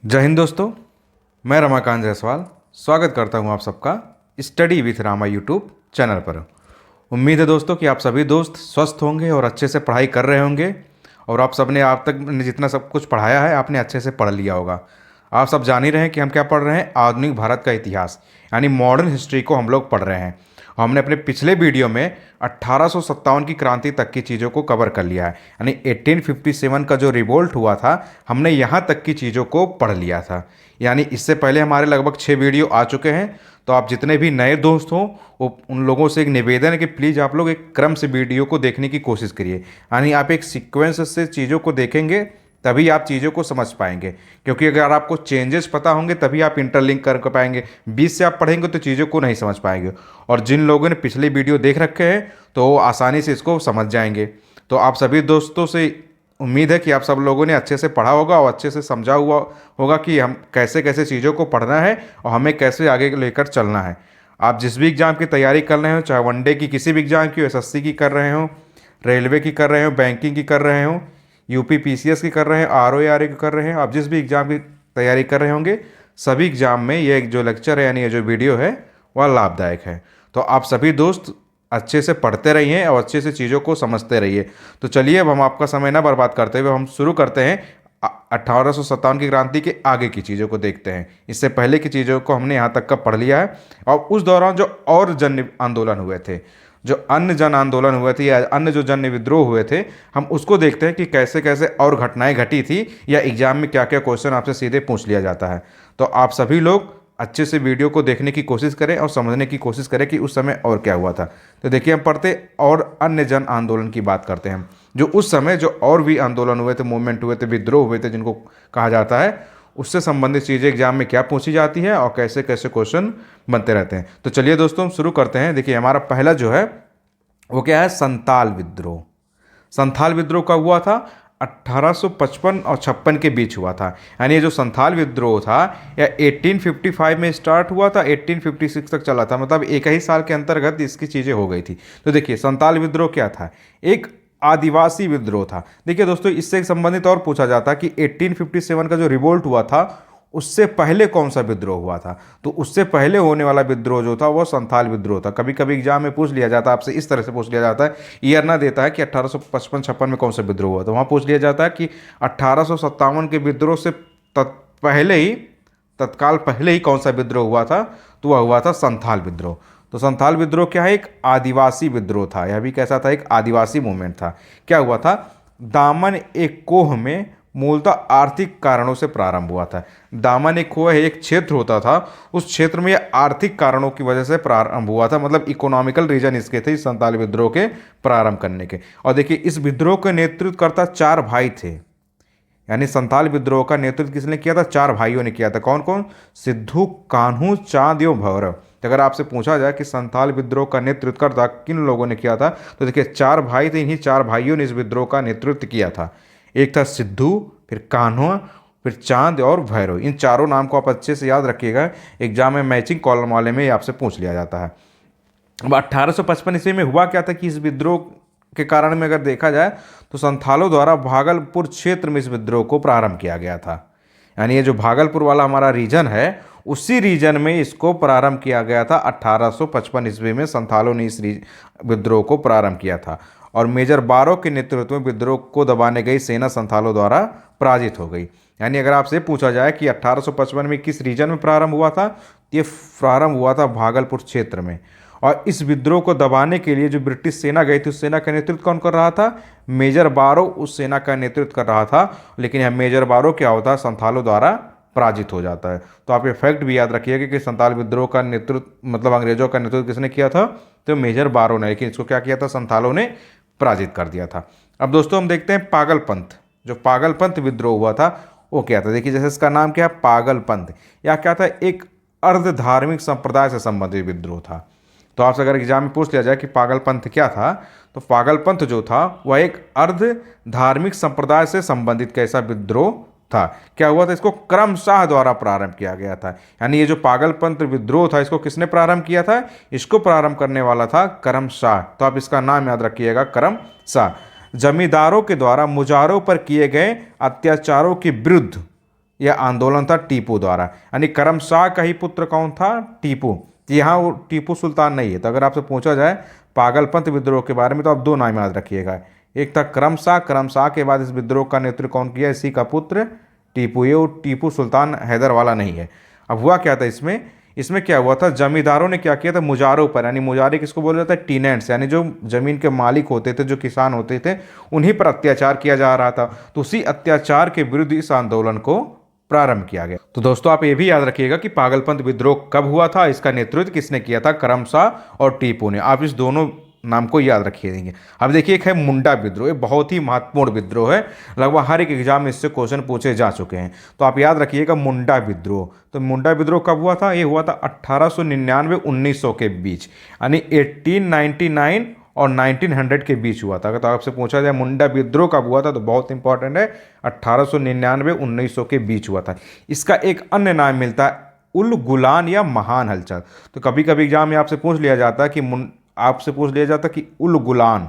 जय हिंद दोस्तों। मैं रमाकांत जायसवाल स्वागत करता हूं आप सबका study with Rama YouTube channel पर। उम्मीद है दोस्तों कि आप सभी दोस्त स्वस्थ होंगे और अच्छे से पढ़ाई कर रहे होंगे और आप सबने आप तक जितना सब कुछ पढ़ाया है आपने अच्छे से पढ़ लिया होगा। आप सब जान ही रहे हैं कि हम क्या पढ़ रहे हैं, आधुनिक भारत का इतिहास यानी मॉडर्न हिस्ट्री को हम लोग पढ़ रहे हैं। हमने अपने पिछले वीडियो में 1857 की क्रांति तक की चीज़ों को कवर कर लिया है, यानी 1857 का जो रिवोल्ट हुआ था हमने यहाँ तक की चीज़ों को पढ़ लिया था। यानी इससे पहले हमारे लगभग 6 वीडियो आ चुके हैं। तो आप जितने भी नए दोस्त हों वो उन लोगों से एक निवेदन है कि प्लीज़ आप लोग एक क्रम से वीडियो को देखने की कोशिश करिए, यानी आप एक सीक्वेंस से चीज़ों को देखेंगे तभी आप चीज़ों को समझ पाएंगे। क्योंकि अगर आपको चेंजेस पता होंगे तभी आप इंटरलिंक कर पाएंगे, बीच से आप पढ़ेंगे तो चीज़ों को नहीं समझ पाएंगे। और जिन लोगों ने पिछले वीडियो देख रखे हैं तो वो आसानी से इसको समझ जाएंगे। तो आप सभी दोस्तों से उम्मीद है कि आप सब लोगों ने अच्छे से पढ़ा होगा और अच्छे से समझा हुआ होगा कि हम कैसे कैसे चीज़ों को पढ़ना है और हमें कैसे आगे लेकर चलना है। आप जिस भी एग्ज़ाम की तैयारी कर रहे हो, चाहे वनडे की किसी भी एग्ज़ाम की, एसएससी की कर रहे हो, रेलवे की कर रहे हो, बैंकिंग की कर रहे हो, यूपी पीसीएस की कर रहे हैं, आरओ की कर रहे हैं, आप जिस भी एग्ज़ाम की तैयारी कर रहे होंगे सभी एग्ज़ाम में ये जो लेक्चर है यानी ये जो वीडियो है वह लाभदायक है। तो आप सभी दोस्त अच्छे से पढ़ते रहिए और अच्छे से चीज़ों को समझते रहिए। तो चलिए अब हम आपका समय ना बर्बाद करते हुए हम शुरू करते हैं 1857 की क्रांति के आगे की चीज़ों को देखते हैं। इससे पहले की चीज़ों को हमने यहाँ तक का पढ़ लिया है और उस दौरान जो और जन आंदोलन हुए थे, जो अन्य जन आंदोलन हुए थे या अन्य जो जन विद्रोह हुए थे, हम उसको देखते हैं कि कैसे कैसे और घटनाएं घटी थी या एग्जाम में क्या क्या क्वेश्चन आपसे सीधे पूछ लिया जाता है। तो आप सभी लोग अच्छे से वीडियो को देखने की कोशिश करें और समझने की कोशिश करें कि उस समय और क्या हुआ था। तो देखिए हम पढ़ते और अन्य जन आंदोलन की बात करते हैं। जो उस समय जो और भी आंदोलन हुए थे, मूवमेंट हुए थे, विद्रोह हुए थे जिनको कहा जाता है, उससे संबंधित चीज़ें एग्जाम में क्या पूछी जाती है और कैसे कैसे क्वेश्चन बनते रहते हैं। तो चलिए दोस्तों हम शुरू करते हैं। देखिए हमारा पहला जो है वो क्या है, संथाल विद्रोह। संथाल विद्रोह कब हुआ था? 1855 और 56 के बीच हुआ था। यानी ये जो संथाल विद्रोह था या 1855 में स्टार्ट हुआ था, 1856 तक चला था, मतलब एक ही साल के अंतर्गत इसकी चीज़ें हो गई थी। तो देखिए संथाल विद्रोह क्या था? एक आदिवासी विद्रोह था। देखिए दोस्तों इससे संबंधित और पूछा जाता कि 1857 का जो रिवोल्ट हुआ था उससे पहले कौन सा विद्रोह हुआ था? तो उससे पहले होने वाला विद्रोह जो था वो संथाल विद्रोह था। कभी कभी एग्जाम में पूछ लिया जाता है, आपसे इस तरह से पूछ लिया जाता है, ईयर ना देता है कि 1855-56 में कौन सा विद्रोह हुआ, तो वहाँ पूछ लिया जाता है कि 1857 के विद्रोह से पहले ही, तत्काल पहले ही कौन सा विद्रोह हुआ था? तो वह हुआ था संथाल विद्रोह। तो संथाल विद्रोह क्या है? एक आदिवासी विद्रोह था। यह भी कैसा था? एक आदिवासी मूवमेंट था। क्या हुआ था? दामन एक कोह में मूलतः आर्थिक कारणों से प्रारंभ हुआ था। दामन एक कोह एक क्षेत्र होता था, उस क्षेत्र में यह आर्थिक कारणों की वजह से प्रारंभ हुआ था, मतलब इकोनॉमिकल रीजन इसके थे इस संथाल विद्रोह के प्रारंभ करने के। और देखिए इस विद्रोह के नेतृत्वकर्ता 4 भाई थे। यानी संथाल विद्रोह का नेतृत्व किसने किया था? 4 भाइयों ने किया था। कौन कौन? सिद्धू, कान्हू, चांद एवं भैरव। तो अगर आपसे पूछा जाए कि संथाल विद्रोह का नेतृत्वकर्ता किन लोगों ने किया था, तो देखिए 4 भाई थे, इन्हीं 4 भाइयों ने इस विद्रोह का नेतृत्व किया था। एक था सिद्धू, फिर कान्हा, फिर चांद और भैरव। इन चारों नाम को आप अच्छे से याद रखिएगा, एग्जाम में मैचिंग कॉलम वाले में आपसे पूछ लिया जाता है। अब 1855 ईस्वी में हुआ क्या था कि इस विद्रोह के कारण में अगर देखा जाए तो संथालों द्वारा भागलपुर क्षेत्र में इस विद्रोह को प्रारंभ किया गया था। यानी ये जो भागलपुर वाला हमारा रीजन है उसी रीजन में इसको प्रारंभ किया गया था। 1855 ईस्वी में संथालों ने इस विद्रोह को प्रारंभ किया था और मेजर बारो के नेतृत्व में विद्रोह को दबाने गई सेना संथालों द्वारा पराजित हो गई। यानी अगर आपसे पूछा जाए कि 1855 में किस रीजन में प्रारंभ हुआ था, ये प्रारंभ हुआ था भागलपुर क्षेत्र में। और इस विद्रोह को दबाने के लिए जो ब्रिटिश सेना गई थी उस सेना का नेतृत्व कौन कर रहा था? मेजर बारो उस सेना का नेतृत्व कर रहा था। लेकिन यह मेजर बारो क्या होता है? संथालों द्वारा पराजित हो जाता है। तो आप ये फैक्ट भी याद रखिएगा कि संथाल विद्रोह का नेतृत्व मतलब अंग्रेजों का नेतृत्व किसने किया था? तो मेजर बारो ने। लेकिन इसको क्या किया था? संथालों ने पराजित कर दिया था। अब दोस्तों हम देखते हैं पागलपंथ। जो पागलपंथ विद्रोह हुआ था वो क्या था? देखिए जैसे इसका नाम क्या है, पागलपंथ, या क्या था? एक अर्ध धार्मिक संप्रदाय से संबंधित विद्रोह था। तो आपसे अगर एग्जाम में पूछ लिया जाए कि पागलपंथ क्या था, तो पागलपंथ जो था वह एक अर्ध धार्मिक संप्रदाय से संबंधित कैसा विद्रोह था? क्या हुआ था? इसको करम शाह द्वारा प्रारंभ किया गया था। यानी ये जो पागलपंथ विद्रोह था इसको किसने प्रारंभ किया था? इसको प्रारंभ करने वाला था करम शाह। तो आप इसका नाम याद रखिएगा, करम शाह। जमींदारों के द्वारा मुजारों पर किए गए अत्याचारों के विरुद्ध यह आंदोलन था टीपू द्वारा। यानी करम शाह का ही पुत्र कौन था? टीपू। तो यहाँ वो टीपू सुल्तान नहीं है। तो अगर आपसे पूछा जाए पागलपंथ विद्रोह के बारे में तो आप दो नाम याद रखिएगा, एक था करम शाह के बाद इस विद्रोह का नेतृत्व कौन किया? इसी का पुत्र टीपू। ये वो टीपू सुल्तान हैदर वाला नहीं है। अब हुआ क्या था इसमें? इसमें क्या हुआ था, जमींदारों ने क्या किया था, मुजारों पर, यानी मुजारे किसको बोला जाता है? टीनेंट्स, यानी जो जमीन के मालिक होते थे, जो किसान होते थे, उन्हीं पर अत्याचार किया जा रहा था। तो उसी अत्याचार के विरुद्ध इस आंदोलन को प्रारंभ किया गया। तो दोस्तों आप ये भी याद रखिएगा कि पागलपंथ विद्रोह कब हुआ था, इसका नेतृत्व किसने किया था? करम शाह और टीपू ने। आप इस दोनों नाम को याद रखिए देंगे। अब देखिए एक है मुंडा विद्रोह, ये बहुत ही महत्वपूर्ण विद्रोह है, लगभग हर एक एग्जाम में इससे क्वेश्चन पूछे जा चुके हैं। तो आप याद रखिएगा मुंडा विद्रोह। तो मुंडा विद्रोह कब हुआ था? ये हुआ था 1899-1900 के बीच, यानी 1899 और 1900 के बीच हुआ था। तो आपसे पूछा जाए मुंडा विद्रोह कब हुआ था तो बहुत इंपॉर्टेंट है, 1899-1900 के बीच हुआ था। इसका एक अन्य नाम मिलता है उल गुलान या महान हलचल। तो कभी कभी एग्जाम में आपसे पूछ लिया जाता है कि उल गुलान,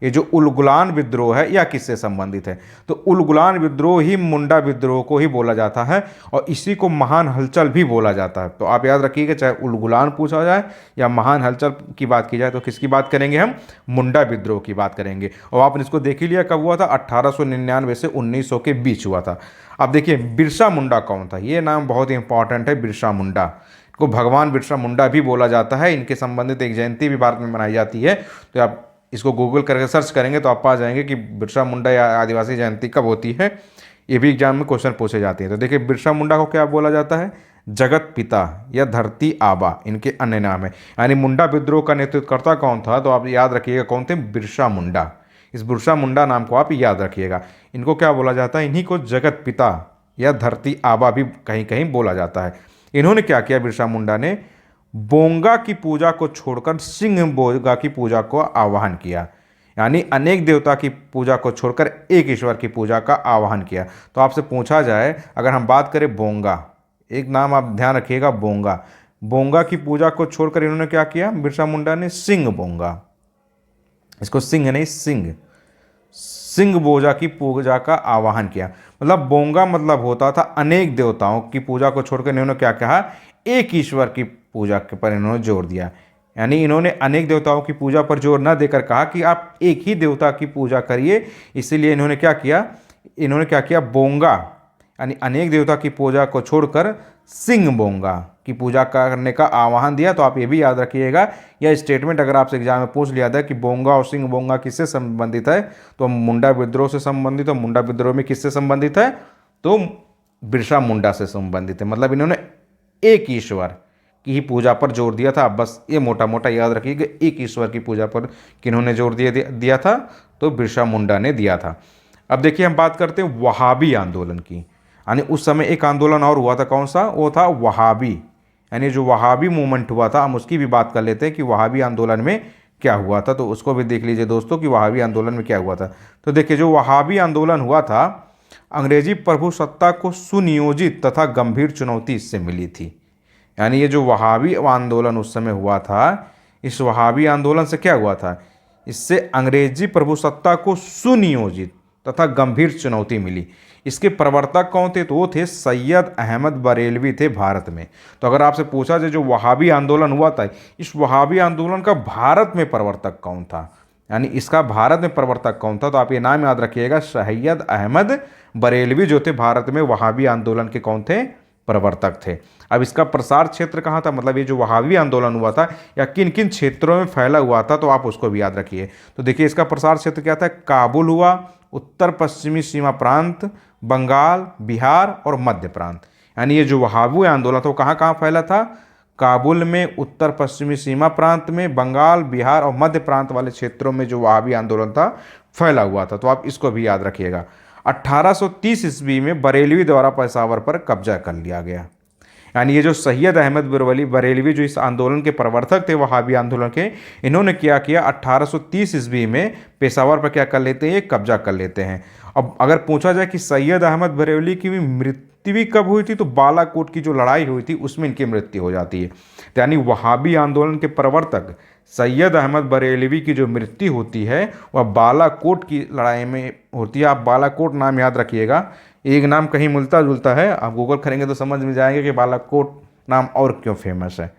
ये जो उल गुलान विद्रोह है यह किससे संबंधित है? तो उल गुलान विद्रोह ही मुंडा विद्रोह को ही बोला जाता है और इसी को महान हलचल भी बोला जाता है। तो आप याद रखिएगा, चाहे उल गुलान पूछा जाए या महान हलचल की बात की जाए तो किसकी बात करेंगे हम? मुंडा विद्रोह की बात करेंगे। और आपने इसको देख ही लिया कब हुआ था, 1899 से 1900 के बीच हुआ था। अब देखिए बिरसा मुंडा कौन था? ये नाम बहुत ही इंपॉर्टेंट है, बिरसा मुंडा को भगवान बिरसा मुंडा भी बोला जाता है। इनके संबंधित एक जयंती भी भारत में मनाई जाती है। तो आप इसको गूगल करके सर्च करेंगे तो आप पा जाएंगे कि बिरसा मुंडा या आदिवासी जयंती कब होती है। ये भी एग्जाम में क्वेश्चन पूछे जाते हैं। तो देखिए बिरसा मुंडा को क्या बोला जाता है? जगत पिता या धरती आबा, इनके अन्य नाम है। यानी मुंडा विद्रोह का नेतृत्वकर्ता कौन था? तो आप याद रखिएगा कौन थे? बिरसा मुंडा। इस बिरसा मुंडा नाम को आप याद रखिएगा। इनको क्या बोला जाता है? इन्हीं को जगत पिता या धरती आबा भी कहीं कहीं बोला जाता है। इन्होंने क्या किया? बिरसा मुंडा ने बोंगा की पूजा को छोड़कर सिंह बोंगा की पूजा को आह्वान किया, यानी अनेक देवता की पूजा को छोड़कर एक ईश्वर की पूजा का आह्वान किया। तो आपसे पूछा जाए, अगर हम बात करें बोंगा, एक नाम आप ध्यान रखिएगा, बोंगा। बोंगा की पूजा को छोड़कर इन्होंने क्या किया? बिरसा मुंडा ने सिंह बोंगा, इसको सिंह नहीं सिंह बोजा की पूजा का आह्वान किया। मतलब बोंगा मतलब होता था अनेक देवताओं की पूजा को छोड़कर इन्होंने क्या कहा? एक ईश्वर की पूजा के पर इन्होंने जोर दिया। यानी इन्होंने अनेक देवताओं की पूजा पर जोर न देकर कहा कि आप एक ही देवता की पूजा करिए। इसीलिए इन्होंने क्या किया? बोंगा यानी अनेक देवता की पूजा को छोड़कर सिंह बोंगा की पूजा करने का आह्वान दिया। तो आप ये भी याद रखिएगा, यह स्टेटमेंट अगर आपसे एग्जाम में पूछ लिया था कि बोंगा और सिंह बोंगा किससे संबंधित है तो मुंडा विद्रोह से संबंधित है। मुंडा विद्रोह में किससे संबंधित है? तो बिरसा मुंडा से संबंधित है। मतलब इन्होंने एक ईश्वर की ही पूजा पर जोर दिया था। बस ये मोटा मोटा याद रखिएगा, एक ईश्वर की पूजा पर किन्होंने जोर दिया था? तो बिरसा मुंडा ने दिया था। अब देखिए हम बात करते हैं वहाबी आंदोलन की। यानी उस समय एक आंदोलन और हुआ था, कौन सा? वो था वहाबी, यानी जो वहाबी मूवमेंट हुआ था। हम उसकी भी बात कर लेते हैं कि वहाबी आंदोलन में क्या हुआ था। तो उसको भी देख लीजिए दोस्तों कि वहाबी आंदोलन में क्या हुआ था। तो देखिए जो वहाबी आंदोलन हुआ था, अंग्रेजी प्रभुसत्ता को सुनियोजित तथा गंभीर चुनौती इससे मिली थी। यानी ये जो वहाबी आंदोलन उस समय हुआ था, इस वहाबी आंदोलन से क्या हुआ था? इससे अंग्रेजी प्रभुसत्ता को सुनियोजित तथा गंभीर चुनौती मिली। इसके प्रवर्तक कौन थे? तो वो थे सैयद अहमद बरेलवी थे भारत में। तो अगर आपसे पूछा जाए जो वहाबी आंदोलन हुआ था, इस वहाबी आंदोलन का भारत में प्रवर्तक कौन था, यानी इसका भारत में प्रवर्तक कौन था? तो आप ये नाम याद रखिएगा, सैयद अहमद बरेलवी जो थे भारत में वहाबी आंदोलन के कौन थे? प्रवर्तक थे। अब इसका प्रसार क्षेत्र कहाँ था? मतलब ये जो वहाबी आंदोलन हुआ था या किन किन क्षेत्रों में फैला हुआ था, तो आप उसको भी याद रखिए। तो देखिए इसका प्रसार क्षेत्र क्या था? काबुल हुआ, उत्तर पश्चिमी सीमा प्रांत, बंगाल, बिहार और मध्य प्रांत। यानी ये जो वहाबी आंदोलन था वो कहाँ कहाँ फैला था? काबुल में, उत्तर पश्चिमी सीमा प्रांत में, बंगाल, बिहार और मध्य प्रांत वाले क्षेत्रों में जो वहाबी आंदोलन था फैला हुआ था। तो आप इसको भी याद रखिएगा। 1830 ईस्वी में बरेलवी द्वारा पेशावर पर कब्जा कर लिया गया। यानी ये जो सैयद अहमद बरेलवी जो इस आंदोलन के प्रवर्तक थे वहाबी आंदोलन के, इन्होंने क्या किया? 1830 ईस्वी में पेशावर पर क्या कर लेते हैं? कब्जा कर लेते हैं। अब अगर पूछा जाए कि सैयद अहमद बरेलवी की मृत्यु कब हुई थी, तो बालाकोट की जो लड़ाई हुई थी उसमें इनकी मृत्यु हो जाती है। तो यानी वहाबी आंदोलन के प्रवर्तक सैयद अहमद बरेलवी की जो मृत्यु होती है वह बालाकोट की लड़ाई में होती है। आप बालाकोट नाम याद रखिएगा, एक नाम कहीं मिलता जुलता है, आप गूगल करेंगे तो समझ में जाएंगे कि बालाकोट नाम और क्यों फेमस है।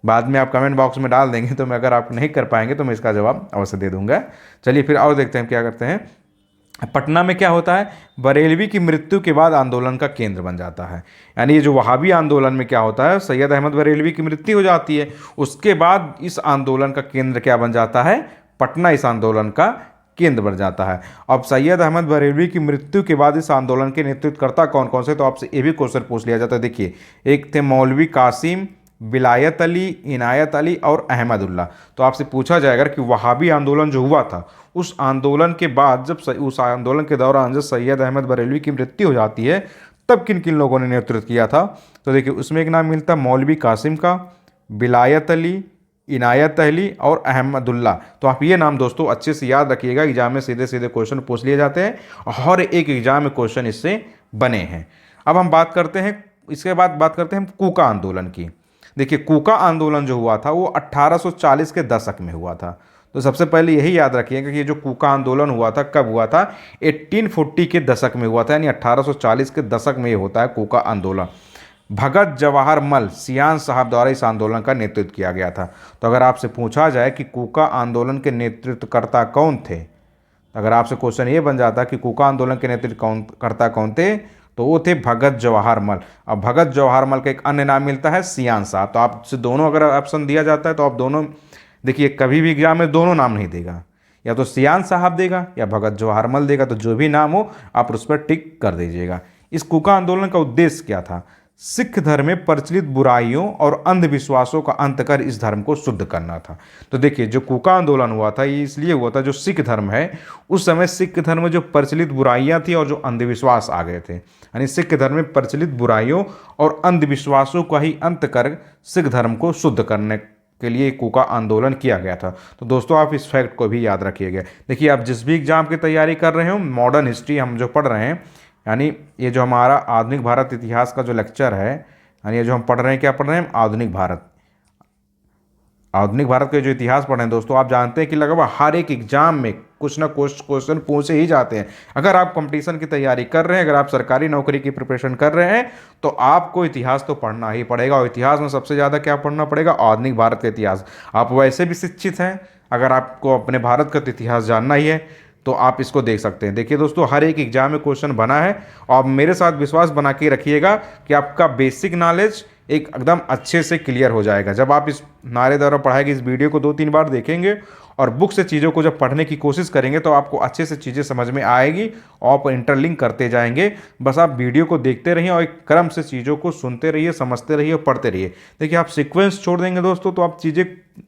बाद में आप कमेंट बॉक्स में डाल देंगे तो मैं, अगर आप नहीं कर पाएंगे तो मैं इसका जवाब अवश्य दे दूंगा। चलिए फिर और देखते हैं क्या करते हैं। पटना में क्या होता है, बरेलवी की मृत्यु के बाद आंदोलन का केंद्र बन जाता है। यानी ये जो वहाबी आंदोलन में क्या होता है, सैयद अहमद बरेलवी की मृत्यु हो जाती है, उसके बाद इस आंदोलन का केंद्र क्या बन जाता है, पटना इस आंदोलन का केंद्र बन जाता है। अब सैयद अहमद बरेलवी की मृत्यु के बाद इस आंदोलन के नेतृत्वकर्ता कौन कौन से, तो आपसे ये भी क्वेश्चन पूछ लिया जाता है। देखिए, एक थे मौलवी कासिम, विलायत अली, इनायत अली और अहमदुल्ला। तो आपसे पूछा जाएगा कि वहाबी आंदोलन जो हुआ था, उस आंदोलन के बाद जब उस आंदोलन के दौरान जब सैयद अहमद बरेलवी की मृत्यु हो जाती है, तब किन किन लोगों ने नेतृत्व किया था। तो देखिए, उसमें एक नाम मिलता है मौलवी कासिम का, विलायत अली, इनायत अली और अहमदुल्ला। तो आप ये नाम दोस्तों अच्छे से याद रखिएगा, एग्जाम में सीधे सीधे क्वेश्चन पूछ लिए जाते हैं, हर एक एग्जाम में क्वेश्चन इससे बने हैं। अब हम बात करते हैं, इसके बाद बात करते हैं हम कूका आंदोलन की। देखिए, कूका आंदोलन जो हुआ था वो 1840 के दशक में हुआ था। तो सबसे पहले यही याद रखिएगा कि ये जो कूका आंदोलन हुआ था कब हुआ था, 1840 के दशक में हुआ था, यानी 1840 के दशक में ये होता है कूका आंदोलन। भगत जवाहर मल सियान साहब द्वारा इस आंदोलन का नेतृत्व किया गया था। तो अगर आपसे पूछा जाए कि कूका आंदोलन के नेतृत्वकर्ता कौन थे, अगर आपसे क्वेश्चन ये बन जाता कि कूका आंदोलन के नेतृत्वकर्ता कौन थे, तो वो थे भगत जवाहर मल। अब भगत जवाहर मल का एक अन्य नाम मिलता है सियान साहब। तो आपसे दोनों अगर ऑप्शन दिया जाता है तो आप दोनों देखिए, कभी भी एग्जाम में दोनों नाम नहीं देगा, या तो सियान साहब देगा या भगत जवाहर मल देगा। तो जो भी नाम हो आप उस पर टिक कर दीजिएगा। इस कूका आंदोलन का उद्देश्य क्या था, सिख धर्म में प्रचलित बुराइयों और अंधविश्वासों का अंत कर इस धर्म को शुद्ध करना था। तो देखिए, जो कूका आंदोलन हुआ था ये इसलिए हुआ था, जो सिख धर्म है उस समय सिख धर्म में जो प्रचलित बुराइयां थी और जो अंधविश्वास आ गए थे, यानी सिख धर्म में प्रचलित बुराइयों और अंधविश्वासों का ही अंत कर सिख धर्म को शुद्ध करने के लिए कूका आंदोलन किया गया था। तो दोस्तों आप इस फैक्ट को भी याद रखिएगा। देखिए, आप जिस भी एग्जाम की तैयारी कर रहे हो, मॉडर्न हिस्ट्री हम जो पढ़ रहे हैं, यानी ये जो हमारा आधुनिक भारत इतिहास का जो लेक्चर है, यानी ये जो हम पढ़ रहे हैं, क्या पढ़ रहे हैं, आधुनिक भारत के जो इतिहास पढ़ रहे हैं दोस्तों, आप जानते हैं कि लगभग हर एक एग्जाम में कुछ ना कुछ क्वेश्चन पूछे ही जाते हैं। अगर आप कंपटीशन की तैयारी कर रहे हैं, अगर आप सरकारी नौकरी की प्रिपरेशन कर रहे हैं, तो आपको इतिहास तो पढ़ना ही पड़ेगा। और इतिहास में सबसे ज़्यादा क्या पढ़ना पड़ेगा, आधुनिक भारत का इतिहास। आप वैसे भी शिक्षित हैं, अगर आपको अपने भारत का इतिहास जानना ही है तो आप इसको देख सकते हैं। देखिए दोस्तों, हर एक एग्जाम में क्वेश्चन बना है और मेरे साथ विश्वास बना के रखिएगा कि आपका बेसिक नॉलेज एकदम अच्छे से क्लियर हो जाएगा। जब आप इस नारे द्वारा पढ़ाई की इस वीडियो को 2-3 बार देखेंगे और बुक से चीज़ों को जब पढ़ने की कोशिश करेंगे तो आपको अच्छे से चीज़ें समझ में आएगी और आप इंटरलिंक करते जाएंगे। बस आप वीडियो को देखते रहिए और एक क्रम से चीज़ों को सुनते रहिए, समझते रहिए और पढ़ते रहिए। देखिए, आप सीक्वेंस छोड़ देंगे दोस्तों तो आप चीज़ें,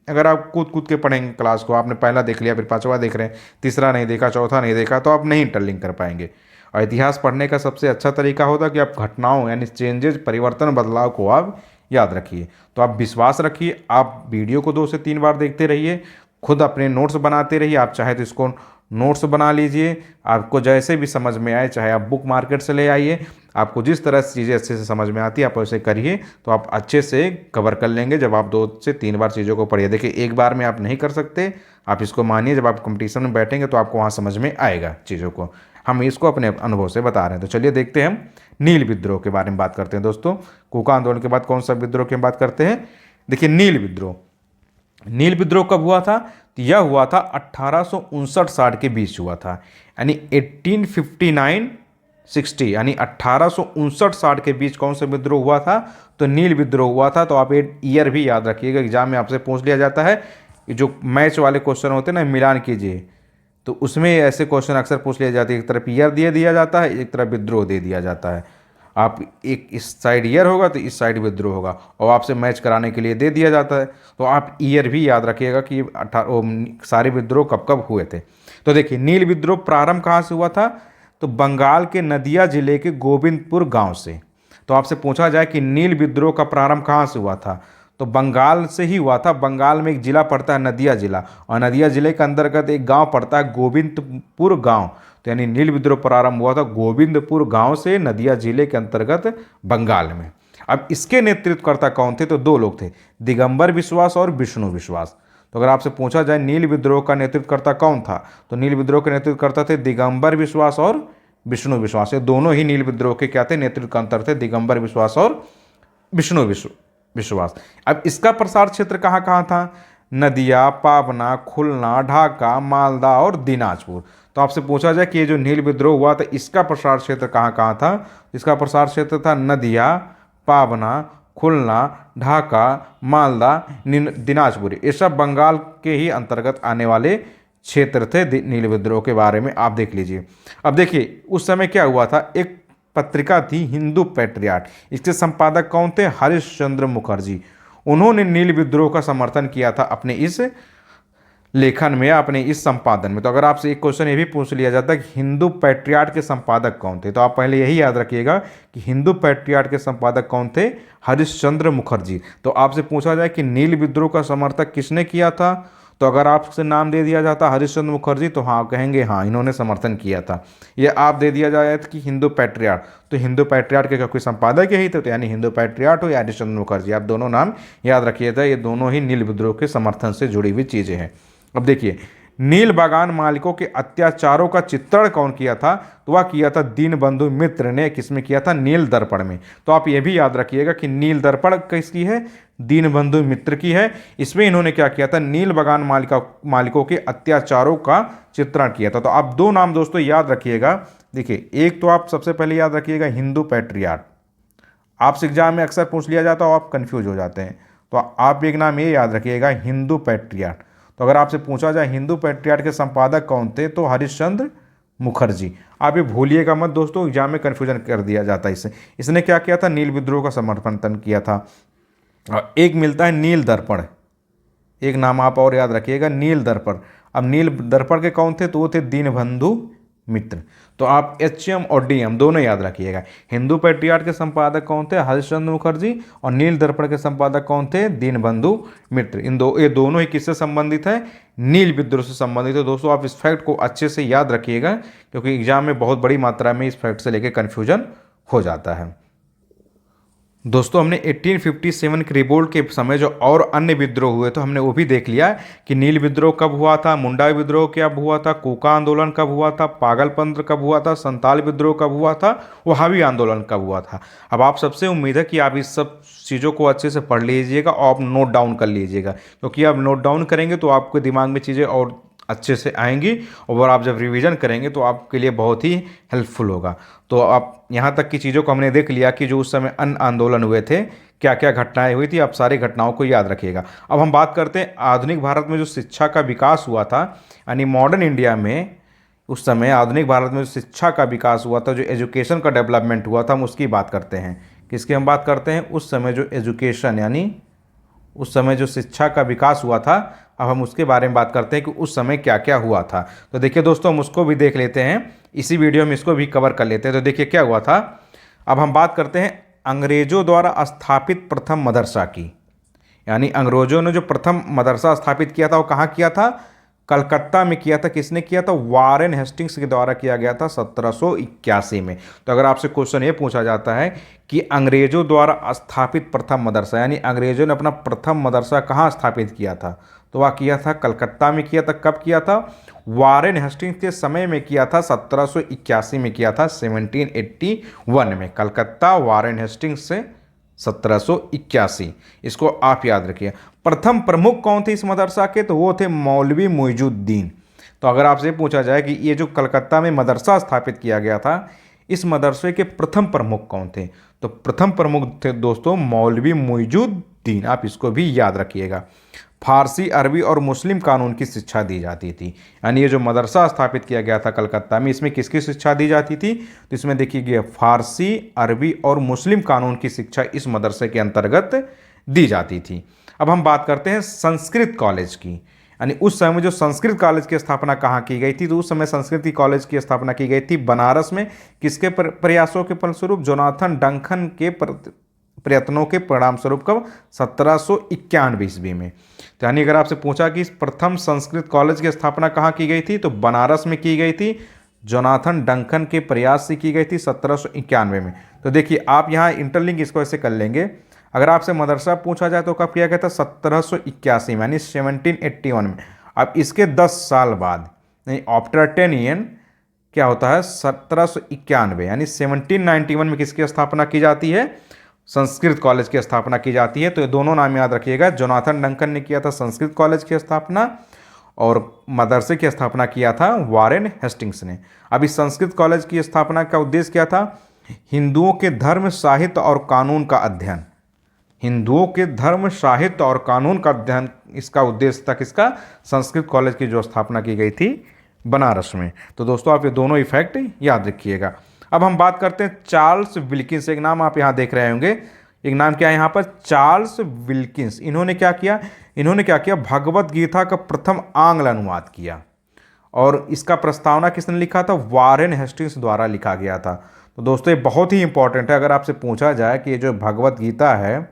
अगर आप कूद कूद के पढ़ेंगे क्लास को, आपने पहला देख लिया, फिर पाँचवा देख रहे हैं, तीसरा नहीं देखा, चौथा नहीं देखा, तो आप नहीं इंटरलिंक कर पाएंगे। और इतिहास पढ़ने का सबसे अच्छा तरीका होता है कि आप घटनाओं यानी चेंजेज, परिवर्तन, बदलाव को आप याद रखिए। तो आप विश्वास रखिए, आप वीडियो को 2 से 3 बार देखते रहिए, खुद अपने नोट्स बनाते रहिए। आप चाहे तो इसको नोट्स बना लीजिए, आपको जैसे भी समझ में आए, चाहे आप बुक मार्केट से ले आइए, आपको जिस तरह से चीज़ें अच्छे से समझ में आती है आप वैसे करिए, तो आप अच्छे से कवर कर लेंगे जब आप 2 से 3 बार चीज़ों को पढ़िए। देखिए, एक बार में आप नहीं कर सकते, आप इसको मानिए, जब आप कंपटीशन में बैठेंगे तो आपको वहाँ समझ में आएगा चीज़ों को। हम इसको अपने अनुभव से बता रहे हैं। तो चलिए देखते हैं, हम नील विद्रोह के बारे में बात करते हैं दोस्तों। कूका आंदोलन के बाद कौन सा विद्रोह की बात करते हैं, देखिए नील विद्रोह। नील विद्रोह कब हुआ था, तो यह हुआ था 1859-60 के बीच हुआ था, यानी 1859-60, यानी 1859-60 के बीच कौन सा विद्रोह हुआ था, तो नील विद्रोह हुआ था। तो आप ईयर भी याद रखिएगा, एग्जाम में आपसे पूछ लिया जाता है। जो मैच वाले क्वेश्चन होते हैं ना, मिलान कीजिए, तो उसमें ऐसे क्वेश्चन अक्सर पूछ लिए जाते हैं। एक तरफ ईयर दे दिया जाता है, एक तरफ विद्रोह दे दिया जाता है। आप एक इस साइड ईयर होगा तो इस साइड विद्रोह होगा, और आपसे मैच कराने के लिए दे दिया जाता है। तो आप ईयर भी याद रखिएगा कि सारे विद्रोह कब कब हुए थे। तो देखिए, नील विद्रोह प्रारंभ कहाँ से हुआ था, तो बंगाल के नदिया जिले के गोविंदपुर गांव से। तो आपसे पूछा जाए कि नील विद्रोह का प्रारंभ कहाँ से हुआ था, तो बंगाल से ही हुआ था। बंगाल में एक जिला पड़ता है नदिया जिला, और नदिया जिले के अंतर्गत एक गांव पड़ता है गोविंदपुर गांव। तो यानी नील विद्रोह प्रारंभ हुआ था गोविंदपुर गांव से, नदिया जिले के अंतर्गत बंगाल में। अब इसके नेतृत्वकर्ता कौन थे, तो 2 लोग थे, दिगंबर विश्वास और विष्णु विश्वास। तो अगर आपसे पूछा जाए नील विद्रोह का नेतृत्वकर्ता कौन था, तो नील विद्रोह के नेतृत्वकर्ता थे दिगंबर विश्वास और विष्णु विश्वास। ये दोनों ही नील विद्रोह के क्या थे, नेतृत्व थे, दिगंबर विश्वास और विष्णु विश्वास। अब इसका प्रसार क्षेत्र कहाँ कहाँ था, नदिया, पाबना, खुलना, ढाका, मालदा और दिनाजपुर। तो आपसे पूछा जाए कि ये जो नील विद्रोह हुआ था इसका प्रसार क्षेत्र कहाँ कहाँ था, इसका प्रसार क्षेत्र था नदिया, पाबना, खुलना, ढाका, मालदा, दिनाजपुर। ये सब बंगाल के ही अंतर्गत आने वाले क्षेत्र थे नील विद्रोह के बारे में आप देख लीजिए। अब देखिए उस समय क्या हुआ था, एक पत्रिका थी हिंदू पैट्रियाट, इसके संपादक कौन थे, हरिश्चंद्र मुखर्जी। उन्होंने नील विद्रोह का समर्थन किया था अपने इस लेखन में, अपने इस संपादन में। तो अगर आपसे एक क्वेश्चन ये भी पूछ लिया जाता कि हिंदू पैट्रियाट के संपादक कौन थे, तो आप पहले यही याद रखिएगा कि हिंदू पैट्रियाट के संपादक कौन थे, हरिश्चंद्र मुखर्जी। तो आपसे पूछा जाए कि नील विद्रोह का समर्थन किसने किया था, तो अगर आपसे नाम दे दिया जाता हरिश्चंद्र मुखर्जी तो हाँ कहेंगे हाँ इन्होंने समर्थन किया था। ये आप दे दिया जाए कि हिंदू पैट्रियाट, तो हिंदू पैट्रियाट के कोई संपादक यही थे, तो यानी हिंदू पैट्रियाट हो या हरिश्चंद्र मुखर्जी, आप दोनों नाम याद रखिएगा। ये दोनों ही नील विद्रोह के समर्थन से जुड़ी हुई चीज़ें हैं। अब देखिए नील बागान मालिकों के अत्याचारों का चित्रण कौन किया था, तो वह किया था दीनबंधु मित्र ने। किसमें किया था, नील दर्पण में। तो आप ये भी याद रखिएगा कि नील दर्पण किसकी है, दीनबंधु मित्र की है। इसमें इन्होंने क्या किया था, नील बागान मालिकों के अत्याचारों का चित्रण किया था। तो आप दो नाम दोस्तों याद रखिएगा। देखिए एक तो आप सबसे पहले याद रखिएगा हिंदू पैट्रियाट, आपसे एग्जाम में अक्सर पूछ लिया जाता है और आप कंफ्यूज हो जाते हैं। तो आप एक नाम ये याद रखिएगा हिंदू पैट्रियाट। तो अगर आपसे पूछा जाए हिंदू पैट्रियाट के संपादक कौन थे, तो हरिश्चंद्र मुखर्जी। आप ये भूलिएगा मत दोस्तों, एग्जाम में कन्फ्यूजन कर दिया जाता है इससे। इसने क्या किया था, नील विद्रोह का समर्थन किया था। और एक मिलता है नील दर्पण, एक नाम आप और याद रखिएगा नील दर्पण। अब नील दर्पण के कौन थे, तो वो थे दीनबंधु मित्र। तो आप HM और DM दोनों याद रखिएगा। हिंदू पैट्रियाट के संपादक कौन थे, हरिश्चंद्र मुखर्जी, और नील दर्पण के संपादक कौन थे, दीनबंधु मित्र। ये दोनों ही किससे संबंधित है, नील विद्रोह से संबंधित है। दोस्तों आप इस फैक्ट को अच्छे से याद रखिएगा, क्योंकि एग्जाम में बहुत बड़ी मात्रा में इस फैक्ट से लेकर कन्फ्यूजन हो जाता है। दोस्तों हमने 1857 के रिवोल्ट के समय जो और अन्य विद्रोह हुए तो हमने वो भी देख लिया कि नील विद्रोह कब हुआ था, मुंडा विद्रोह कब हुआ था, कोका आंदोलन कब हुआ था, पागलपंथ कब हुआ था, संताल विद्रोह कब हुआ था, वहावी आंदोलन कब हुआ था। अब आप सबसे उम्मीद है कि आप इस सब चीज़ों को अच्छे से पढ़ लीजिएगा और आप नोट डाउन कर लीजिएगा, क्योंकि आप नोट डाउन करेंगे तो आपके दिमाग में चीज़ें और अच्छे से आएंगी, और आप जब रिवीजन करेंगे तो आपके लिए बहुत ही हेल्पफुल होगा। तो आप यहाँ तक की चीज़ों को हमने देख लिया कि जो उस समय अन्य आंदोलन हुए थे, क्या क्या घटनाएं हुई थी, आप सारी घटनाओं को याद रखिएगा। अब हम बात करते हैं आधुनिक भारत में जो शिक्षा का विकास हुआ था, यानी मॉडर्न इंडिया में उस समय आधुनिक भारत में जो शिक्षा का विकास हुआ था, जो एजुकेशन का डेवलपमेंट हुआ था, हम उसकी बात करते हैं। किसकी हम बात करते हैं, उस समय जो एजुकेशन यानी उस समय जो शिक्षा का विकास हुआ था, अब हम उसके बारे में बात करते हैं कि उस समय क्या क्या हुआ था। तो देखिए दोस्तों हम उसको भी देख लेते हैं, इसी वीडियो में इसको भी कवर कर लेते हैं। तो देखिए क्या हुआ था, अब हम बात करते हैं अंग्रेजों द्वारा स्थापित प्रथम मदरसा की। यानी अंग्रेजों ने जो प्रथम मदरसा स्थापित किया था वो कहाँ किया था, कलकत्ता में किया था। किसने किया था, वारेन हेस्टिंग्स के द्वारा किया गया था 1781 में। तो अगर आपसे क्वेश्चन ये पूछा जाता है कि अंग्रेजों द्वारा स्थापित प्रथम मदरसा, यानी अंग्रेजों ने अपना प्रथम मदरसा कहाँ स्थापित किया था, तो वह किया था कलकत्ता में किया था। कब किया था, वारेन हेस्टिंग्स के समय में किया था, 1781 में किया था, 1781 में। कलकत्ता वारेन हेस्टिंग्स से 1781, इसको आप याद रखिए। प्रथम प्रमुख कौन थे इस मदरसा के, तो वो थे मौलवी मुइजुद्दीन। तो अगर आपसे पूछा जाए कि ये जो कलकत्ता में मदरसा स्थापित किया गया था, इस मदरसे के प्रथम प्रमुख कौन थे, तो प्रथम प्रमुख थे दोस्तों मौलवी मुइजुद्दीन। आप इसको भी याद रखिएगा। फारसी, अरबी और मुस्लिम कानून की शिक्षा दी जाती थी। यानी ये जो मदरसा स्थापित किया गया था कलकत्ता में, इसमें किसकी शिक्षा दी जाती थी, तो इसमें देखिए फारसी, अरबी और मुस्लिम कानून की शिक्षा इस मदरसे के अंतर्गत दी जाती थी। अब हम बात करते हैं संस्कृत कॉलेज की। यानी उस समय जो संस्कृत कॉलेज की स्थापना कहाँ की गई थी, तो उस समय संस्कृत कॉलेज की स्थापना की गई थी बनारस में। किसके प्रयासों के फलस्वरूप, जोनाथन डंकन के प्रयत्नों के परिणाम स्वरूप। कब, 1791 ईस्वी में। तो यानी अगर आपसे पूछा कि प्रथम संस्कृत कॉलेज की स्थापना कहाँ की गई थी, तो बनारस में की गई थी, जोनाथन डंकन के प्रयास से की गई थी 1791 में। तो देखिए आप यहाँ इंटरलिंक इसको ऐसे कर लेंगे। अगर आपसे मदरसा पूछा जाए तो कब किया गया था, 1781 में, यानी 1781 में। अब इसके 10 साल बाद, यानी आफ्टर 10 ईयर, क्या होता है 1791 यानी 1791 में किसकी स्थापना की जाती है? संस्कृत कॉलेज की स्थापना की जाती है। तो ये दोनों नाम याद रखिएगा, जोनाथन डंकन ने किया था संस्कृत कॉलेज की स्थापना और मदरसे की स्थापना किया था वारेन हेस्टिंग्स ने। अब इस संस्कृत कॉलेज की स्थापना का उद्देश्य क्या था? हिंदुओं के धर्म, साहित्य और कानून का अध्ययन। हिंदुओं के धर्म, साहित्य और कानून का अध्ययन, इसका उद्देश्य था किसका? संस्कृत कॉलेज की जो स्थापना की गई थी बनारस में। तो दोस्तों आप ये दोनों इफेक्ट याद रखिएगा। अब हम बात करते हैं चार्ल्स विल्किंस। एक नाम आप यहाँ देख रहे होंगे, एक नाम क्या है यहाँ पर? Charles Wilkins. इन्होंने क्या किया? भगवत गीता का प्रथम आंग्ल अनुवाद किया और इसका प्रस्तावना किसने लिखा था? वारेन हेस्टिंग्स द्वारा लिखा गया था। तो दोस्तों ये बहुत ही इंपॉर्टेंट है। अगर आपसे पूछा जाए कि ये जो भगवत गीता है,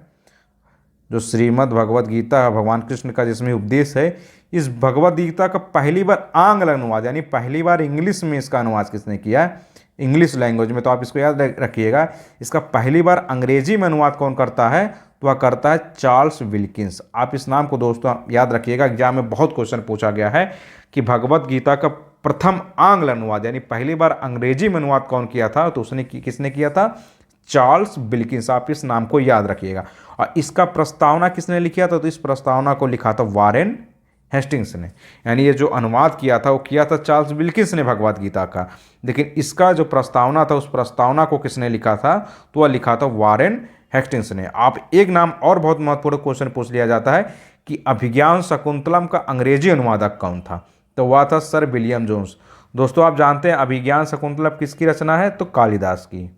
जो श्रीमद् भगवत गीता है भगवान कृष्ण का जिसमें उपदेश है, इस भगवत गीता का पहली बार आंग्ल अनुवाद यानी पहली बार इंग्लिश में इसका अनुवाद किसने किया है? इंग्लिश लैंग्वेज में। तो आप इसको याद रखिएगा, इसका पहली बार अंग्रेजी में अनुवाद कौन करता है? तो वह करता है चार्ल्स विल्किंस। आप इस नाम को दोस्तों याद रखिएगा, एग्जाम में बहुत क्वेश्चन पूछा गया है कि भगवत गीता का प्रथम आंग्ल अनुवाद यानी पहली बार अंग्रेजी में अनुवाद कौन किया था? तो उसने किसने किया था? Charles Wilkins. आप इस नाम को याद रखिएगा। और इसका प्रस्तावना किसने लिखा था? तो इस प्रस्तावना को लिखा था वारेन हेस्टिंग्स ने। यानी ये जो अनुवाद किया था वो किया था चार्ल्स विल्किंस ने भगवत गीता का, लेकिन इसका जो प्रस्तावना था उस प्रस्तावना को किसने लिखा था? तो वह लिखा था वारेन हेस्टिंग्स ने। आप एक नाम और बहुत महत्वपूर्ण क्वेश्चन पूछ लिया जाता है कि अभिज्ञान शकुंतलम का अंग्रेजी अनुवादक कौन था? तो वह था सर विलियम जोन्स। दोस्तों आप जानते हैं अभिज्ञान शकुंतलम किसकी रचना है? तो कालिदास की।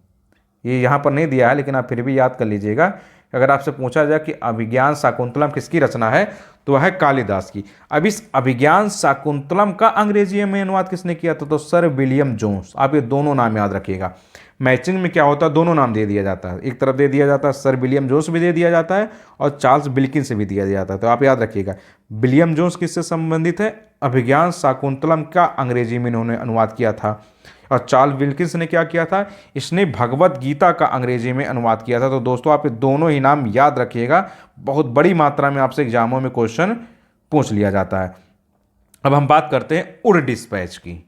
ये यहाँ पर नहीं दिया है लेकिन आप फिर भी याद कर लीजिएगा। अगर आपसे पूछा जाए कि अभिज्ञान शाकुंतलम किसकी रचना है, तो वह है कालिदास की। अब इस अभिज्ञान शाकुंतलम का अंग्रेजी में अनुवाद किसने किया था? तो सर विलियम जोन्स। आप ये दोनों नाम याद रखिएगा। मैचिंग में क्या होता है? दोनों नाम दे दिया जाता है, एक तरफ दे दिया जाता है सर विलियम जोन्स भी दे दिया जाता है और चार्ल्स विल्किंस से भी दिया जाता है। तो आप याद रखिएगा, विलियम जोन्स किससे संबंधित है? अभिज्ञान शाकुंतलम का अंग्रेजी में इन्होंने अनुवाद किया था। और चार्ल्स विल्किंस ने क्या किया था? इसने भगवत गीता का अंग्रेजी में अनुवाद किया था। तो दोस्तों आप ये दोनों ही नाम याद रखिएगा, बहुत बड़ी मात्रा में आपसे एग्जामों में क्वेश्चन पूछ लिया जाता है। अब हम बात करते हैं उड डिस्पैच की,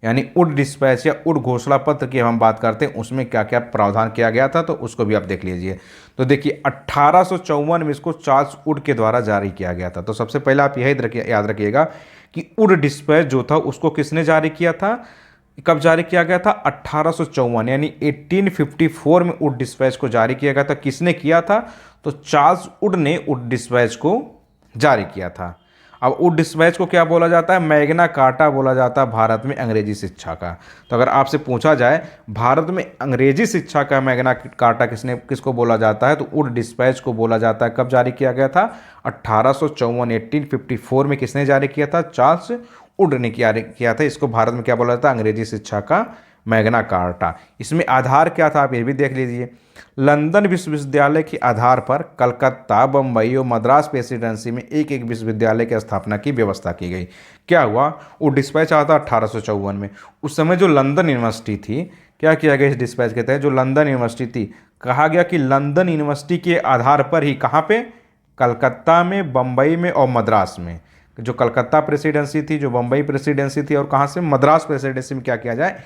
यानी उड डिस्पैच या उड घोषणा पत्र की हम बात करते हैं, उसमें क्या क्या प्रावधान किया गया था, तो उसको भी आप देख लीजिए। तो देखिए 1854 में इसको चार्ल्स उड के द्वारा जारी किया गया था। तो सबसे पहले आप यही याद रखिएगा कि उड डिस्पैच जो था उसको किसने जारी किया था? कब जारी किया गया था? 1854 यानी 1854 में उड डिस्पैच को जारी किया गया था। किसने किया था? तो चार्ल्स उड ने उड डिस्पैच को जारी किया था। अब उड डिस्पैच को क्या बोला जाता है? मैग्ना कार्टा बोला जाता है भारत में अंग्रेजी शिक्षा का। तो अगर आपसे पूछा जाए भारत में अंग्रेजी शिक्षा का मैग्ना कार्टा किसको बोला जाता है, तो उड डिस्पैच को बोला जाता है। कब जारी किया गया था? 1854 1854 में किसने जारी किया था? चार्ल्स उड ने किया था। इसको भारत में क्या बोला जाता है? अंग्रेजी शिक्षा का मैग्ना कार्टा। इसमें आधार क्या था? आप ये भी देख लीजिए। लंदन विश्वविद्यालय के आधार पर कलकत्ता, बम्बई और मद्रास प्रेसिडेंसी में एक एक विश्वविद्यालय की स्थापना की व्यवस्था की गई। क्या हुआ? वो डिस्पैच आया था 1854 में। उस समय जो लंदन यूनिवर्सिटी थी, क्या किया गया इस डिस्पैच के तहत? जो लंदन यूनिवर्सिटी थी, कहा गया कि लंदन यूनिवर्सिटी के आधार पर ही कहाँ पे? कलकत्ता में, बम्बई में और मद्रास में। जो कलकत्ता प्रेसिडेंसी थी, जो बम्बई प्रेसिडेंसी थी और कहाँ से? मद्रास प्रेसिडेंसी में क्या किया जाए?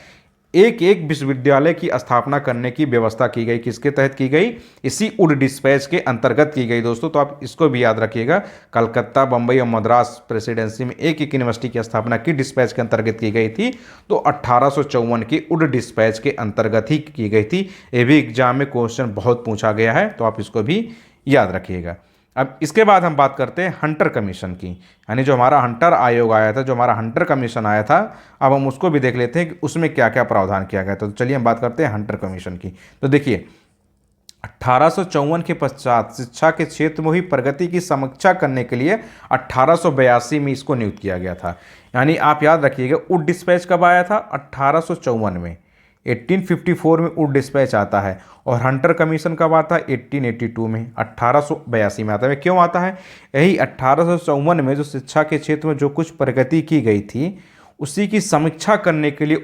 एक एक विश्वविद्यालय की स्थापना करने की व्यवस्था की गई। किसके तहत की गई? इसी उड डिस्पैच के अंतर्गत की गई दोस्तों। तो आप इसको भी याद रखिएगा, कलकत्ता, बम्बई और मद्रास प्रेसिडेंसी में एक एक यूनिवर्सिटी की स्थापना की डिस्पैच के अंतर्गत की गई थी। तो 1854 की उड डिस्पैच के अंतर्गत ही की गई थी। ये भी एग्जाम में क्वेश्चन बहुत पूछा गया है, तो आप इसको भी याद रखिएगा। अब इसके बाद हम बात करते हैं हंटर कमीशन की, यानी जो हमारा हंटर आयोग आया था, जो हमारा हंटर कमीशन आया था, अब हम उसको भी देख लेते हैं कि उसमें क्या क्या प्रावधान किया गया था। तो चलिए हम बात करते हैं हंटर कमीशन की। तो देखिए 1854 के पश्चात शिक्षा के क्षेत्र में हुई प्रगति की समीक्षा करने के लिए 1882 में इसको नियुक्त किया गया था। यानी आप याद रखिएगा, उड डिस्पैच कब आया था? 1854 में। 1854 में उड डिस्पैच आता है और हंटर कमीशन कब आता है? 1882 में। 1882 में आता है। क्यों आता है? यही 1854 में जो शिक्षा के क्षेत्र में जो कुछ प्रगति की गई थी उसी की समीक्षा करने के लिए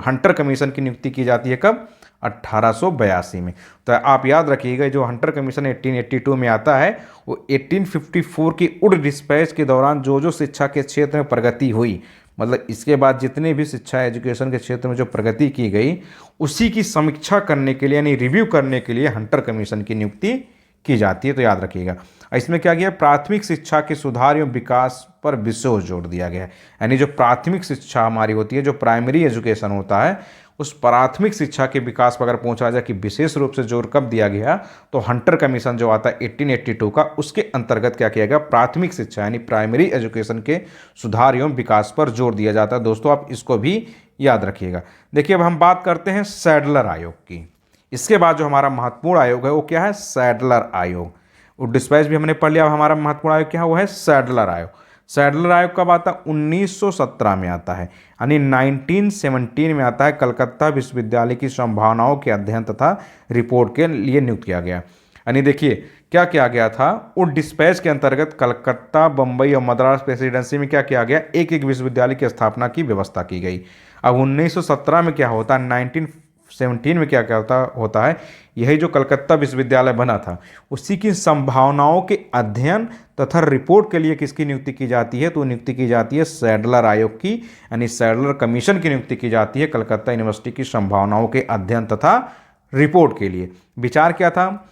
हंटर कमीशन की नियुक्ति की जाती है। कब? 1882 में। तो आप याद रखिएगा, जो हंटर कमीशन 1882 में आता है वो 1854 की उड डिस्पैच के दौरान जो जो शिक्षा के क्षेत्र में प्रगति हुई, मतलब इसके बाद जितनी भी शिक्षा एजुकेशन के क्षेत्र में जो प्रगति की गई उसी की समीक्षा करने के लिए यानी रिव्यू करने के लिए हंटर कमीशन की नियुक्ति की जाती है। तो याद रखिएगा। इसमें क्या किया, प्राथमिक शिक्षा के सुधार एवं विकास पर विशेष जोर दिया गया है। यानी जो प्राथमिक शिक्षा हमारी होती है, जो प्राइमरी एजुकेशन होता है, उस प्राथमिक शिक्षा के विकास पर अगर पहुंचा जाए कि विशेष रूप से जोर कब दिया गया, तो हंटर कमीशन जो आता है 1882 का, उसके अंतर्गत क्या किया गया, प्राथमिक शिक्षा यानी प्राइमरी एजुकेशन के सुधार एवं विकास पर जोर दिया जाता है। दोस्तों आप इसको भी याद रखिएगा। देखिए अब हम बात करते हैं सैडलर आयोग की। इसके बाद जो हमारा महत्वपूर्ण आयोग है वो क्या है, सैडलर आयोग। और डिस्पैच भी हमने पढ़ लिया। अब हमारा महत्वपूर्ण आयोग क्या है, वो है सैडलर आयोग। सैडलर आयोग कब आता है, 1917 में आता है, यानी 1917 में आता है। कलकत्ता विश्वविद्यालय की संभावनाओं के अध्ययन तथा रिपोर्ट के लिए नियुक्त किया गया। यानी देखिए क्या किया गया था, उस डिस्पैच के अंतर्गत कलकत्ता, बम्बई और मद्रास प्रेसिडेंसी में क्या किया गया, एक एक विश्वविद्यालय की स्थापना की व्यवस्था की गई। अब 1917 में क्या होता है, 1917 में क्या क्या होता है, यही जो कलकत्ता विश्वविद्यालय बना था उसी की संभावनाओं के अध्ययन तथा रिपोर्ट के लिए किसकी नियुक्ति की जाती है, तो नियुक्ति की जाती है सैडलर आयोग की, यानी सैडलर कमीशन की नियुक्ति की जाती है कलकत्ता यूनिवर्सिटी की संभावनाओं के अध्ययन तथा रिपोर्ट के लिए। विचार क्या था,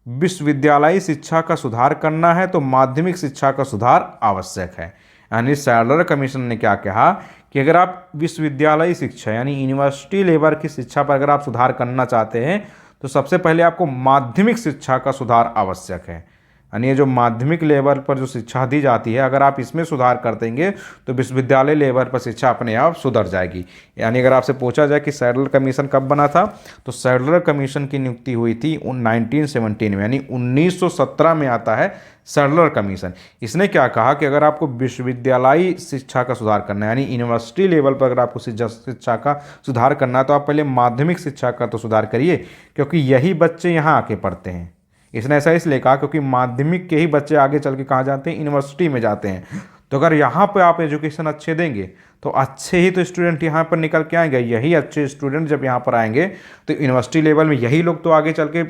विश्वविद्यालयी शिक्षा का सुधार करना है तो माध्यमिक शिक्षा का सुधार आवश्यक है। यानी सैडलर कमीशन ने क्या कहा कि अगर आप विश्वविद्यालयी शिक्षा यानी यूनिवर्सिटी लेवल की शिक्षा पर अगर आप सुधार करना चाहते हैं तो सबसे पहले आपको माध्यमिक शिक्षा का सुधार आवश्यक है। यानी ये जो माध्यमिक लेवल पर जो शिक्षा दी जाती है, अगर आप इसमें सुधार कर देंगे तो विश्वविद्यालय लेवल पर शिक्षा अपने आप सुधर जाएगी। यानी अगर आपसे पूछा जाए कि सैडलर कमीशन कब बना था, तो सैडलर कमीशन की नियुक्ति हुई थी 1917 में, यानी 1917 में आता है सैडलर कमीशन। इसने क्या कहा कि अगर आपको विश्वविद्यालयी शिक्षा का सुधार करना है, यानी यूनिवर्सिटी लेवल पर अगर आपको शिक्षा का सुधार करना है, तो आप पहले माध्यमिक शिक्षा का तो सुधार करिए, क्योंकि यही बच्चे यहाँ आके पढ़ते हैं। इसने ऐसा इसलिए कहा क्योंकि माध्यमिक के ही बच्चे आगे चल के कहाँ जाते हैं, यूनिवर्सिटी में जाते हैं। तो अगर यहाँ पे आप एजुकेशन अच्छे देंगे तो अच्छे ही तो स्टूडेंट यहाँ पर निकल के आएंगे। यही अच्छे स्टूडेंट जब यहाँ पर आएंगे तो यूनिवर्सिटी लेवल में यही लोग तो आगे चल के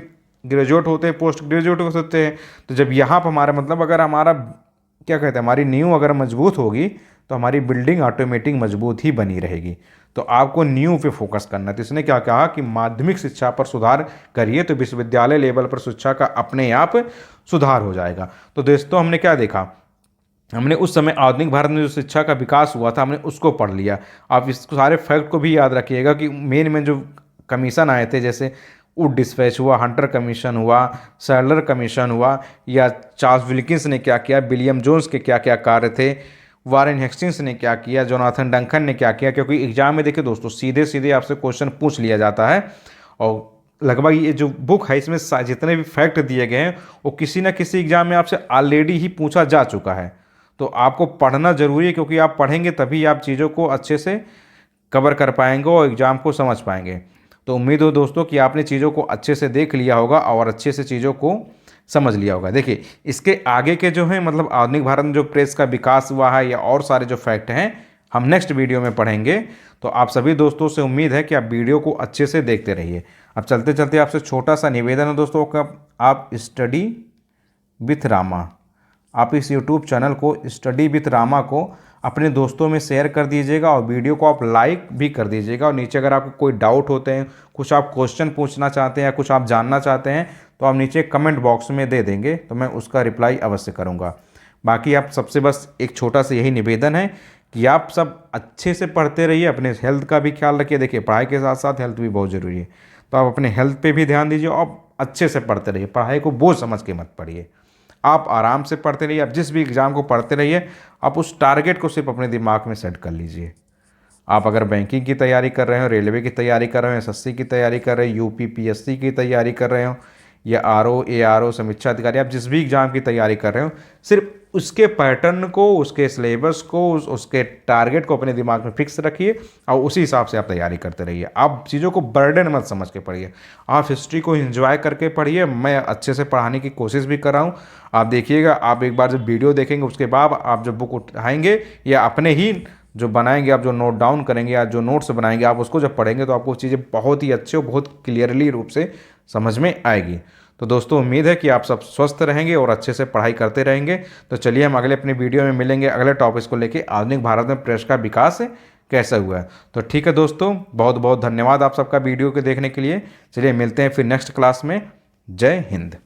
ग्रेजुएट होते हैं, पोस्ट ग्रेजुएट हो सकते हैं। तो जब यहाँ पर हमारा मतलब अगर हमारा क्या कहते हैं, हमारी नींव अगर मजबूत होगी तो हमारी बिल्डिंग ऑटोमेटिक मजबूत ही बनी रहेगी। तो आपको नींव पे फोकस करना है। तो इसने क्या कहा कि माध्यमिक शिक्षा पर सुधार करिए तो विश्वविद्यालय लेवल पर शिक्षा का अपने आप सुधार हो जाएगा। तो दोस्तों हमने क्या देखा, हमने उस समय आधुनिक भारत में जो शिक्षा का विकास हुआ था हमने उसको पढ़ लिया। आप इस सारे फैक्ट को भी याद रखिएगा कि मेन जो कमीशन आए थे, जैसे वुड डिस्पैच हुआ, हंटर कमीशन हुआ, सैडलर कमीशन हुआ, या चार्ल्स विल्किंस ने क्या किया, विलियम जोन्स के क्या क्या कार्य थे, वारेन हेस्टिंग्स ने क्या किया, जोनाथन डंकन ने क्या किया। क्योंकि एग्जाम में देखिए दोस्तों सीधे सीधे आपसे क्वेश्चन पूछ लिया जाता है और लगभग ये जो बुक है इसमें जितने भी फैक्ट दिए गए हैं वो किसी न किसी एग्जाम में आपसे ऑलरेडी ही पूछा जा चुका है। तो आपको पढ़ना जरूरी है, क्योंकि आप पढ़ेंगे तभी आप चीज़ों को अच्छे से कवर कर पाएंगे और एग्ज़ाम को समझ पाएंगे। तो उम्मीद हो दोस्तों कि आपने चीज़ों को अच्छे से देख लिया होगा और अच्छे से चीज़ों को समझ लिया होगा। देखिए इसके आगे के जो हैं मतलब आधुनिक भारत में जो प्रेस का विकास हुआ है या और सारे जो फैक्ट हैं हम नेक्स्ट वीडियो में पढ़ेंगे। तो आप सभी दोस्तों से उम्मीद है कि आप वीडियो को अच्छे से देखते रहिए। अब चलते चलते आपसे छोटा सा निवेदन है दोस्तों का, आप स्टडी विथ रामा, आप इस यूट्यूब चैनल को स्टडी विथ रामा को अपने दोस्तों में शेयर कर दीजिएगा और वीडियो को आप लाइक भी कर दीजिएगा। और नीचे अगर आपको कोई डाउट होते हैं, कुछ आप क्वेश्चन पूछना चाहते हैं या कुछ आप जानना चाहते हैं तो आप नीचे कमेंट बॉक्स में दे देंगे तो मैं उसका रिप्लाई अवश्य करूँगा। बाकी आप सबसे बस एक छोटा सा यही निवेदन है कि आप सब अच्छे से पढ़ते रहिए, अपने हेल्थ का भी ख्याल रखिए। देखिए पढ़ाई के साथ साथ हेल्थ भी बहुत ज़रूरी है, तो आप अपने हेल्थ पे भी ध्यान दीजिए और अच्छे से पढ़ते रहिए। पढ़ाई को बोझ समझ के मत पढ़िए, आप आराम से पढ़ते रहिए। आप जिस भी एग्ज़ाम को पढ़ते रहिए, आप उस टारगेट को सिर्फ अपने दिमाग में सेट कर लीजिए। आप अगर बैंकिंग की तैयारी कर रहे हो, रेलवे की तैयारी कर रहे हो, एसएससी की तैयारी कर रहे हो, यूपी पीएससी की तैयारी कर रहे हो या आरओ एआरओ समीक्षा अधिकारी, आप जिस भी एग्ज़ाम की तैयारी कर रहे हो, सिर्फ उसके पैटर्न को, उसके सिलेबस को, उसके टारगेट को अपने दिमाग में फिक्स रखिए और उसी हिसाब से आप तैयारी करते रहिए। आप चीज़ों को बर्डन मत समझ के पढ़िए, आप हिस्ट्री को एंजॉय करके पढ़िए। मैं अच्छे से पढ़ाने की कोशिश भी कर रहा हूँ, आप देखिएगा। आप एक बार जब वीडियो देखेंगे उसके बाद आप जब बुक उठाएंगे या अपने ही जो बनाएंगे, आप जो नोट डाउन करेंगे या जो नोट्स बनाएंगे, आप उसको जब पढ़ेंगे तो आपको चीज़ें बहुत ही अच्छे और बहुत क्लियरली रूप से समझ में आएगी। तो दोस्तों उम्मीद है कि आप सब स्वस्थ रहेंगे और अच्छे से पढ़ाई करते रहेंगे। तो चलिए हम अगले अपनी वीडियो में मिलेंगे अगले टॉपिक्स को लेके, आधुनिक भारत में प्रेस का विकास कैसा हुआ है। तो ठीक है दोस्तों, बहुत बहुत धन्यवाद आप सबका वीडियो को देखने के लिए। चलिए मिलते हैं फिर नेक्स्ट क्लास में। जय हिंद।